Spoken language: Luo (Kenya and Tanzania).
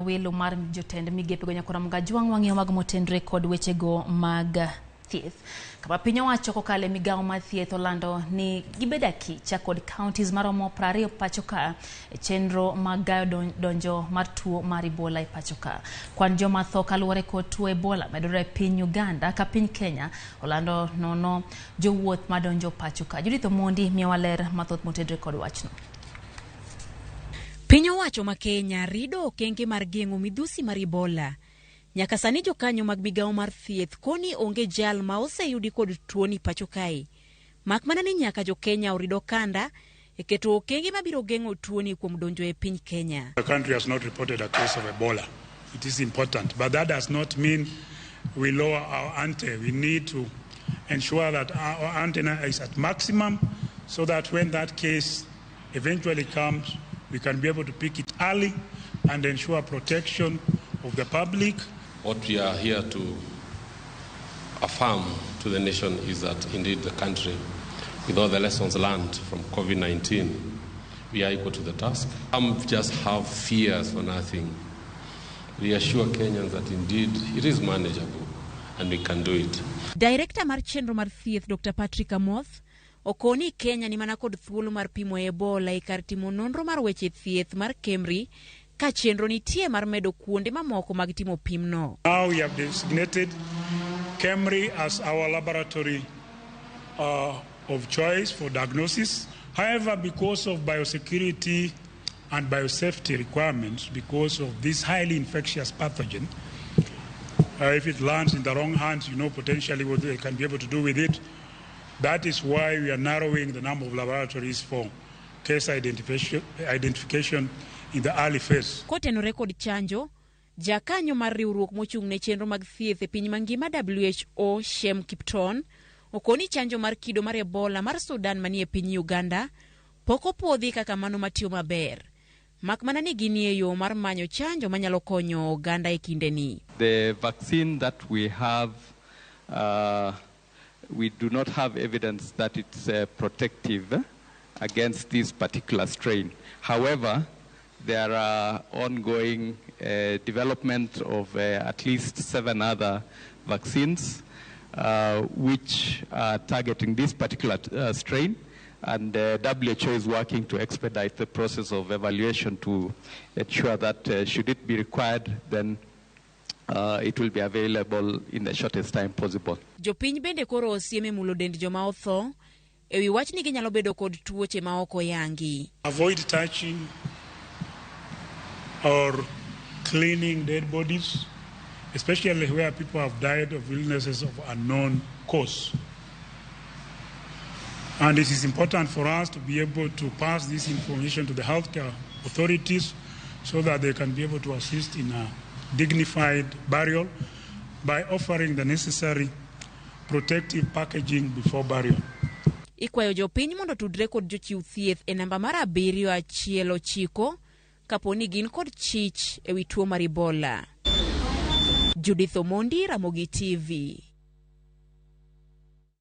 Welo mar jotend migepe go nyakora mga jwang wang'eyo mag motendre kod wechego mag thieth. Kama piny owacho kokale migawo mar thieth olando ni gibedo akicha kod counties maromo 20 pacho ka e chenro mag gayo donjo mar tuo mar Ebola e pacho ka. Kwan joma tho kaluwore kod tuo Ebola medore e piny Uganda ka piny Kenya olando nono jowuoth madonjo pacho ka. Judith Omondi miyowa ler mathoth motendre kod wachno. Piny owacho ma Kenya rido okenge mar geng'o midhusi mar Ebola. Nyaka sani jokanyo mag migawo mar thieth koni onge jal ma oseyudi kod tuo ni pacho kae. Mak mana ni nyaka jo Kenya orido kanda e keto okenge mabiro geng'o tuo ni kuom donjo e piny Kenya. The country has not reported a case of Ebola. It is important, but that does not mean we lower our ante. We need to ensure that our antenna is at maximum so that when that case eventually comes, we can be able to pick it early and ensure protection of the public. What we are here to affirm to the nation is that indeed the country, with all the lessons learned from COVID-19, we are equal to the task. Just have fears for nothing. Reassure Kenyans that indeed it is manageable and we can do it. Director mar chenro mar thieth Dr. Patrick Amoth okoni Kenya ni mana kod thuolo mar pimo Ebola e kar timo nonro mar weche thieth mar Kemri ka chenro nitie mar medo kuonde mamoko mag timo pimno. Now we have designated Kemri as our laboratory of choice for diagnosis. However, because of biosecurity and biosafety requirements, because of this highly infectious pathogen, if it lands in the wrong hands, you know potentially what they can be able to do with it. That is why we are narrowing the number of laboratories for case identification in the early phase. Kotenore kod chanjo, jakanyo mar riwruok mochung' ne chenro mag thieth e piny mangima WHO Shem Kipton okoni chanjo mar kido mar Ebola mar Sudan manie piny Uganda poko puodhi kaka mano matiyo maber. Mak mana ni ginie yo mar manyo chanjo manyalo konyo Uganda e kindeni. The vaccine that we have we do not have evidence that it's protective against this particular strain. However, there are ongoing development of at least 7 other vaccines which are targeting this particular strain, and WHO is working to expedite the process of evaluation to ensure that should it be required, then it will be available in the shortest time possible. Jopiny bende koro osieme mulo dend joma otho ewi wach ni ginyalo bedo kod tuoche ma oko yangi. Avoid touching or cleaning dead bodies, especially where people have died of illnesses of unknown cause. And it is important for us to be able to pass this information to the healthcare authorities so that they can be able to assist in a dignified burial by offering the necessary protective packaging before burial. Ikwayo jopiny mondo tudre kod jochiw thieth e namba mar 719 kaponi gin kod chich ewi tuo mar Ebola. Judith Omondi, Ramogi TV.